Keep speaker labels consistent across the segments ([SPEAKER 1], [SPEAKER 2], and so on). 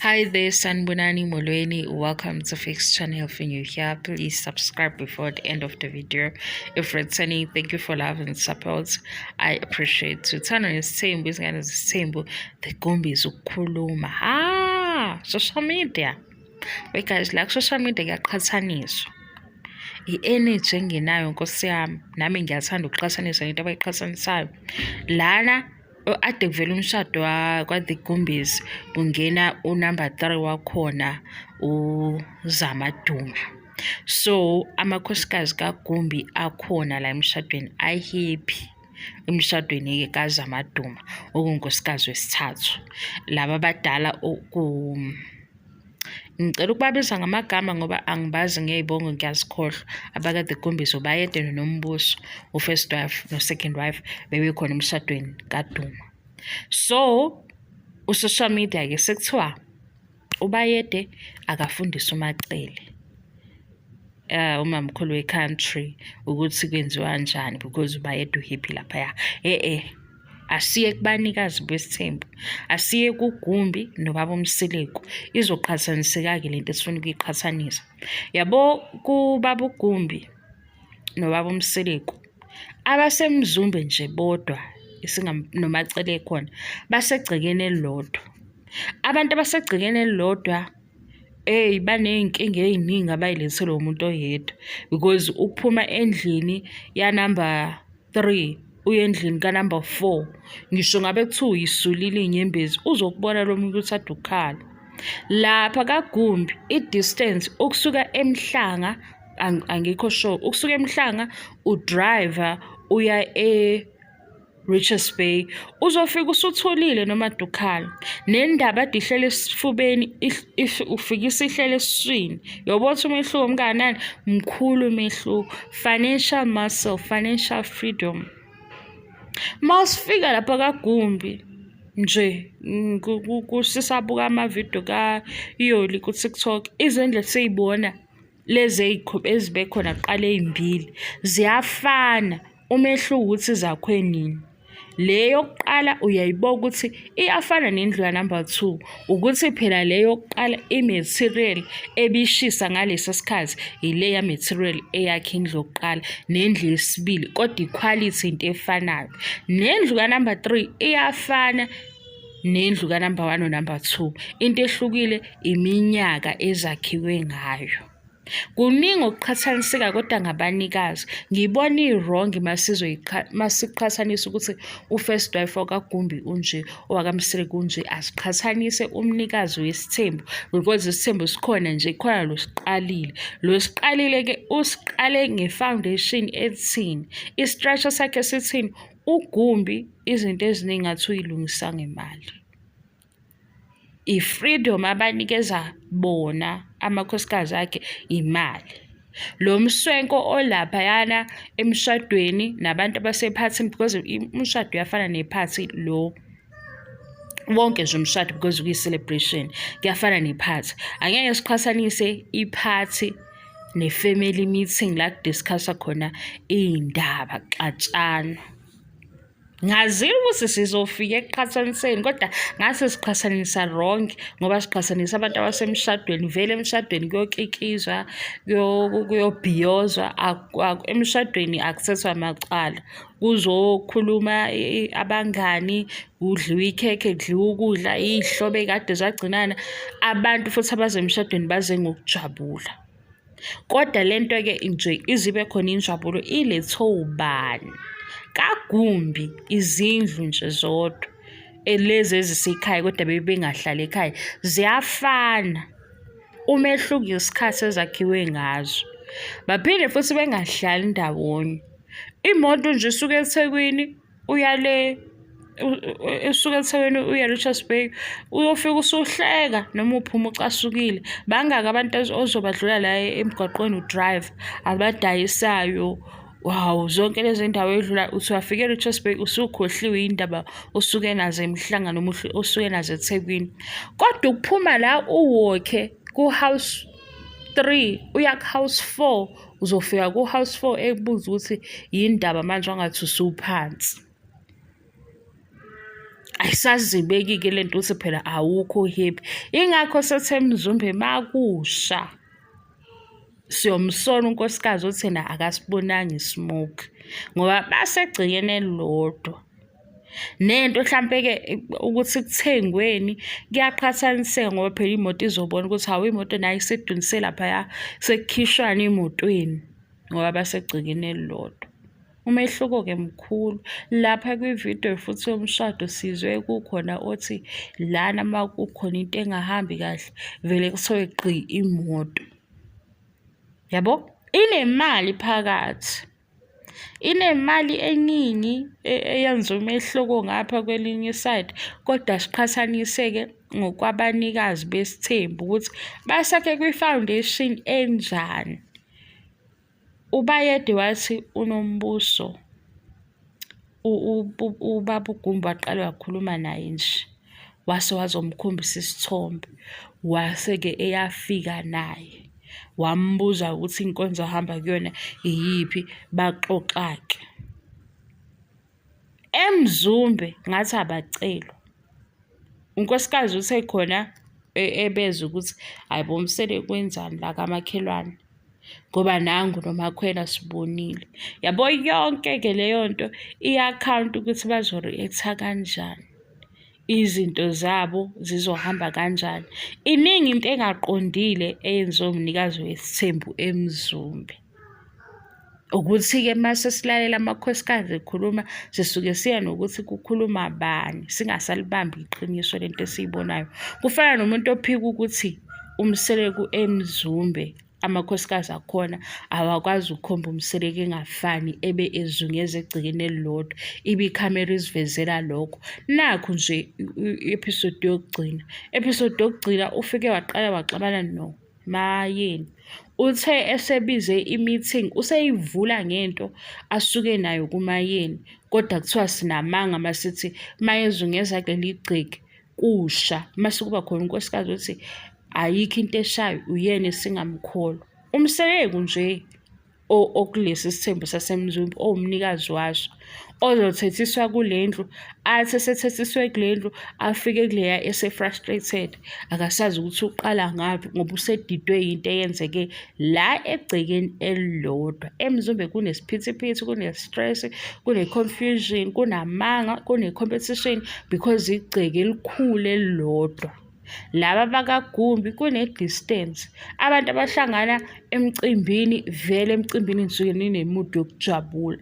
[SPEAKER 1] Hi there, Sanbonani Molweni. Welcome to Fix Channel. If you're new here, please subscribe before the end of the video. If returning, thank you for love and support. I appreciate you. Turn on the same, this kind of the same, the gombi zukuluma. Social media. Because like social media kuyaqhathaniswa. I-energy engenayo nkosi yami nami ngiyathanda ukuqhathanisa into abayiqhathanisayo lana ade kuvela umshado kwa-The Gumbies kungena unumber 3 wakhona uZamaduma. So amakhosikazi kaGumbi akhona la emshadweni ayihappy emshadweni kaZamaduma okunkosikazi wesithathu. Laba abadala ngicela ukubabiza ngamagama ngoba angibazi ngey'bongo ngiyazikhohlwa. Abaka-The Gumbies uBayede noMbuso, u-first wife no-second wife bebekhona emshadweni kaDuma. So u-social media-ke sekuthiwa uBayede akafundise uMacele umamkhulu we-country ukuthi kwenziwa kanjani because uBayede uhappy laphaya. Asiye kubanikazi besithembu, asiye kuGumbi nobaba uMsileko. Izoqhathaniseka-ke lento esifuna ukuyiqhathanisa. Yabo kubaba uGumbi nobaba uMsileko abasemzumbe nje bodwa noMacele ekhona basegcekeni elilodwa. Abantu abasegcekeni elilodwa baney'nkinga ey'ningi abayilethelwe umuntu oyedwa because ukuphuma endlini ya number 3 uye endlini ka-number 4 ngisho ngabe kuthiwa uyisulile iy'nyembezi uzokubona lo muntu ukuthi ade ukhala. Lapha kaGumbi i-distance ukusuka eMhlanga angikho sure ukusuka eMhlanga udriver uya Richards Bay uzofika usutholile noma dukhala nendaba ade ihlele esifubeni ufika isihlele esiswini. Yobothi umehluko mkanani mkhulu umehluko, financial muscle, financial freedom. Mawusifika lapha kaGumbi nje kusisabuka amavidiyo kaYoli ku-TikTok izindlela seyibona lezi ezibekhona kuqala ey'mbili ziyafana. Umehluko ukuthi zakhe nini. Le yokuqala uyayiboka ukuthi iyafana nendlu ka-number 2 ukuthi phela le yokuqala i-material ebishisa ngalesi sikhathi ile ya-material eyakhe indlu yokuqala nendlu yesibili kodwa iquality into efanayo. Nendlu ka-number 3 iyafana nendlu ka-number 1 no-number 2. Into ehlukile iminyaka ezakhiwe ngayo. Kuningi ukuqhathaniseka kodwa ngabanikazi. Ngibona i-wrong masiqhathanisa ukuthi u-first wife wakaGumbi unje owakaMsileko unje. Asiqhathanise umnikazi wesithembu because isithembu sikhona nje khona lo siqalile. Lo siqalile-ke usiqale nge-foundation ethini, i-structure sakhe sithini. uGumbi izinto eziningi ngathi uyilungisa ngemali. I-freedom abanikeza bona amakhosikazi akhe imali. Lo mswenko olaphayana emshadweni nabantu abasephathini because umshado uyafana nephathi lo wonke nje umshado because kuyi-celebration kuyafana nephathi. Angeke siqhathanise iphathi ne-family meeting la kudiscusswa khona iy'ndaba xatshana. Ngazile ukuthi sizofika ekuqhathaniseni kodwa ngase siqhathanisa wrong ngoba siqhathanisa abantu abasemshadweni. Vele emshadweni kuyokikizwa kuyobhiyozwa. Emshadweni akuthethwa macala kuzokhuluma abangani, kudliwa ikhekhe, kudliwa ukudla, iy'hlobo ey'kade zagcinana. Abantu futhi abaze emshadweni baze ngokujabula. Kodwa lento-ke nje izibe khona injabulo ilethwe ubani? kaGumbi izindlu nje zodwa lezi ezisekhaya kodwa bebengahlali ekhaya ziyafana. Umehluko isikhathi ezakhiwe ngazo. Baphinde futhi bengahlali ndawonye. Imoto nje isuka eThekwini uya le usuka eThekwini uya Richards Bay uyofika usuhleka noma uphuma ucasukile. Bangaka abantu ozobadlula la emgwaqweni udrive abadayisayo. Wow, zonke lezi ndawo edlula uthi uyafika eRichards Bay usukhohliwe indaba osuke nazo eMhlanga noma osuke nazo eThekwini. Kodwa ukuphuma la uwokhe ku-house 3 uya ku-house 4 uzofika ku-house 4 ekubuza ukuthi yindaba manje wangathi usuphansi. ayisazibeki-ke le nto ukuthi phela awukho happy. Ingakho sethe Mzumbe makusha siyomsona unkosikazi othi yena akasibonanga ismoke ngoba basegcikeni elilodwa. Nento mhlampe-ke ukuthi kuthengweni kuyaqhathaniseka ngoba phela imoto izobona ukuthi hawu imoto nayo isedunise laphaya sekukhishwana emotweni ngoba basegcikeni elilodwa. Umehluko-ke mkhulu lapha kwividiyo futhi yomshado sizwe kukhona othi lana uma kukhona into engahambi kahle vele kuthiwe gqi imoto. Yabo, inemali phakathi, inemali eningi eyenza umehluko ngapha kwelinye iside, kodwa siqhathanise-ke ngokwabanikazi besithembu ukuthi basakhe kwi-foundation enjani. UBayede wathi uNombuso ubaba uGumbu waqala wakhuluma naye nje wase wazomkhombisa isithombe, wase-ke eyafika naye wambuza ukuthi inkonzo ahamba kuyona iyiphi, baxoxa-ke. eMzumbe ngathi abacelwa unkosikazi uthe khona ebeza ukuthi hayibo Msele kwenzani la kamakhelwane ngoba nangu noMakhwena sibonile. Yabo yonke-ke leyo nto i-account ukuthi bazo-react-a kanjani, izinto zabo zizohamba kanjani. Iningi into engaqondile eyenziwe umnikazi wesithembu eMzumbe. Ukuthi-ke mase silalela amakhosikazi ekhuluma sisuke siya nokuthi kukhuluma bani, singasalibambi iqiniso lento esiyibonayo. Kufana nomuntu ophika ukuthi uMseleku eMzumbe amakhosikazi akhona awakwazi ukukhomba uMseleku engafani ebe ezungeza egcikeni elilodwa, ibe ikhamera isivezela lokho. Nakhu nje i-episode yokugcina ufike waqala waxabana noMayeni. Uthe esebize i-meeting useyivula ngento asuke nayo kuMayeni, kodwa kuthiwa sinamanga masithi mayezungeza kuleli gceke kusha. Mase kuba khona unkosikazi uthi ayikho into eshayo uyena esingamkholwa. Umseleku nje okulesi sithembu saseMzumbe owumnikazi waso ozothethiswa kule ndlu, athi esethethiswe kule ndlu afike kuleya ese-frustrated akasazi ukuthi uqala ngaphi ngoba usedidwe yinto eyenzeke la egcekeni elilodwa. eMzumbe kunesiphithiphithi, kune-stress, kune-confusion, kunamanga, kune-competition because igceke elikhulu elilodwa. Laba bakaGumbi kune-distance, abantu abahlangana emcimbini, vele emcimbini nisuke ninemood yokujabula,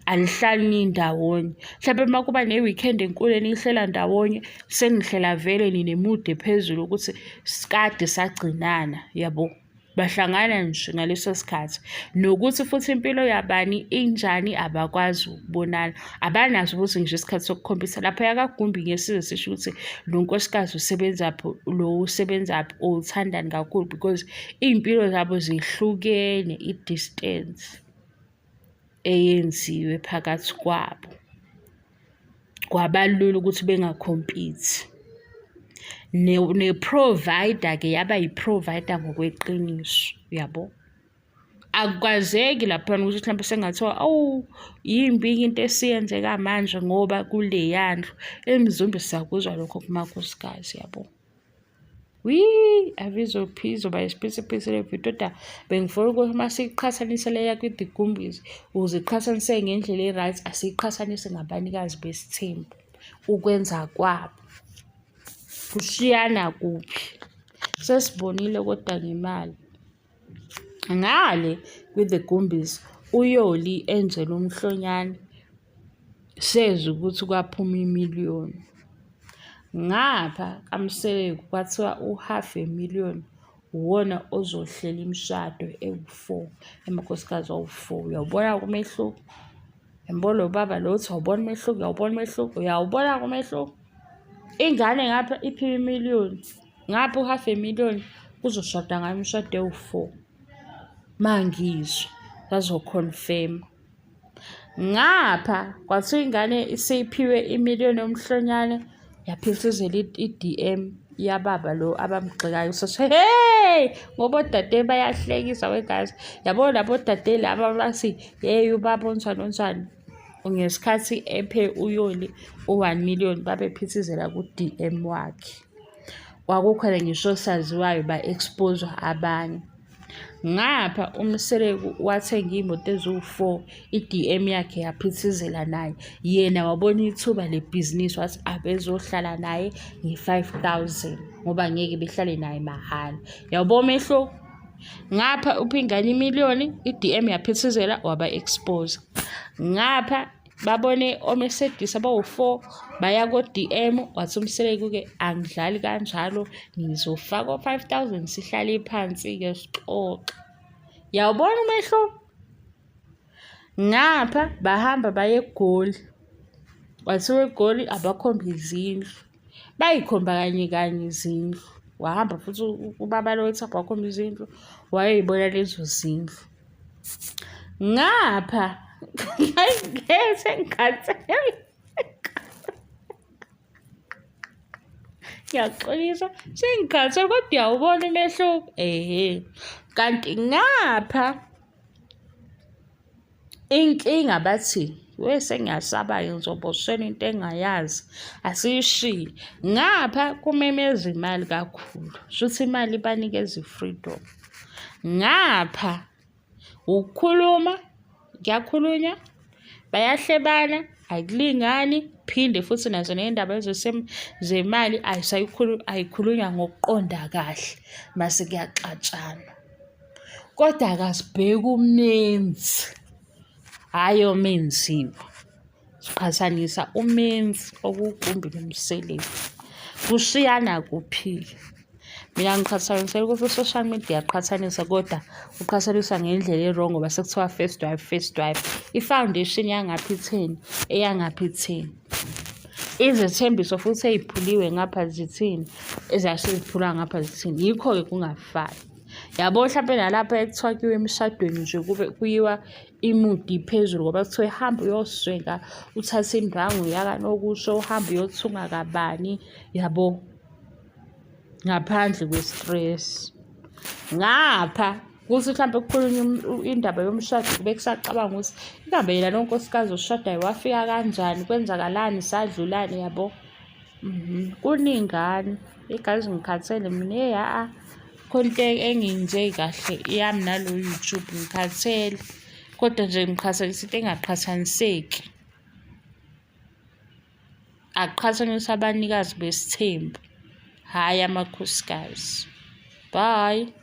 [SPEAKER 1] alihlali nindawonye. Mhlawumbe uma kuba ne-weekend enkulu enihlela ndawonye senihlela vele ninemood ephezulu ukuthi sikade sagcinana, yabo. Bahlangana nje ngaleso sikhathi. Nokuthi futhi impilo yabani injani abakwazi ukubonana, abanazo futhi ngisho isikhathi sokukhombisa. Lapha yakaGumbi ngesize sisho ukuthi lo nkosikazi usebenzaphi, lo usebenzaphi, uthandani kakhulu because iy'mpilo zabo zihlukene, i-distance eyenziwe phakathi kwabo kwabalula ukuthi bengakhompete. Ne-provider-ke yaba yi-provider ngokweqiniso, yabo. Akukwazeki laphana ukuthi mhlawumbe sengathiwa awu yimbi into esiyenzeka manje ngoba kuleya ndlu. eMzumbe siyakuzwa lokho kumakhosikazi, yabo. Avizoba isiphithiphithi le video, kodwa bengifuna ukuthi uma siyiqhathanise leya kwi-The Gumbies ukuze iqhathanise ngendlela e-right, asiyiqhathanise ngabanikazi besithembu ukwenza kwabo kushiyana kuphi. Sesibonile kodwa ngemali ngale kwi-The Gumbies uYoli enjela uMhlonyane seza ukuthi kwaphuma i-1,000,000. Ngapha kaMseleku kwathiwa u500,000 uwona ozohlela imishado ewu4, emakhosikazi awu4. Uyawubona umehluko? Yabona lo baba lo uthi awubona umehluko, uyawubona umehluko, uyawubona umehluko. Ingane ngapha iphiwe 1,000,000, ngapha u500,000 kuzoshada ngayo imishado ewu4. Mangizwe bazoconfirm. Ngapha kwathiwa ingane isiphiwe 1,000,000 yoMhlonyane yaphithizela i-DM yababa lo abamgxekayo sothi hey ngoba odade bayahlekisa wegazi. Yabona labo dade laba bathi hey ubaba onjani onjani. ngesikhathi ephe uYoli u1 million babephithizela ku-DM wakhe. Kwakukhona ngisho osaziwayo ba-expose abanye. Ngapha uMseleku wathenga iy'moto eziwu-4, i-DM yakhe yaphithizela naye. Yena wabona ithuba lebhizinisi wathi abezohlala naye nge-5,000 ngoba ngeke behlale naye mahhala. Yawubona umehluko? Ngapha uphingane imiliyoni, i-DM yaphithizela waba-expose. Ngapha babone oMercedes abawu-4 baya ko-DM, wathi uMseleku-ke angidlali kanjalo, ngizofaka o-5,000 sihlale phansi-ke sixoxe. Yawubona umehluko? Ngapha bahamba baye eGoli, wathiwa eGoli abakhombe izindlu, bayikhomba kanye kanye izindlu. Wahamba futhi ubaba lo ethi abakhombe izindlu, wayey'bona lezo zindlu. Ngapha ngiyaxolisa sengikhathele kodwa uyawubona umehluko. Kanti ngapha inkinga bathi sengiyasaba-ke ngizoboshela into engayazi asiyishiye. Ngapha kumemeza imali kakhulu, shuthi imali ibanikeza i-freedom. Ngapha ukukhuluma kuyakhulunywa, bayahlebana, akulingani, phinde futhi nazo ney'ndaba zemali ayikhulunywa ngokuqonda kahle, mase kuyaxatshanwa. Kodwa akasibheki umenzi, hhayi omenziwa. Siqhathanisa umenzi okuwuGumbi noMseleku. Kushiyana kuphi-ke? Mina ngiqhathanisela ukuthi u-social media uyaqhathanisa, kodwa uqhathanisa ngendlela e-wrong ngoba sekuthiwa first wife. I-foundation yangapha 10, eyangapha 10. Izethembiso futhi ey'phuliwe ngapha zithini, ezasey'phulwa ngapha zithini. Yikho-ke kungafani. Yabo mhlampe nalapha ekuthiwa kuyiwa emshadweni nje kuyiwa imudi iphezulu ngoba kuthiwa hamba uyoswenka, uthathe indwangu yakanokusho, uhambe uyothunga kabani, yabo, ngaphandle kwe-stress. Ngapha kuthi mhlampe kukhulunywa indaba yomshado kube kusacabanga ukuthi ingabe yena lo nkosikazi oshadayo wafika kanjani, kwenzakalani, sadlulani, yabo. Kuningani, igazi ngikhathele mina, khona into engiyenzeki kahle iyami nalo YouTube, ngikhathele. Kodwa nje ngikhathalisa into engaqhathaniseki. Akuqhathaniswa abanikazi besithembu, hhayi amakhosikazi. Bye.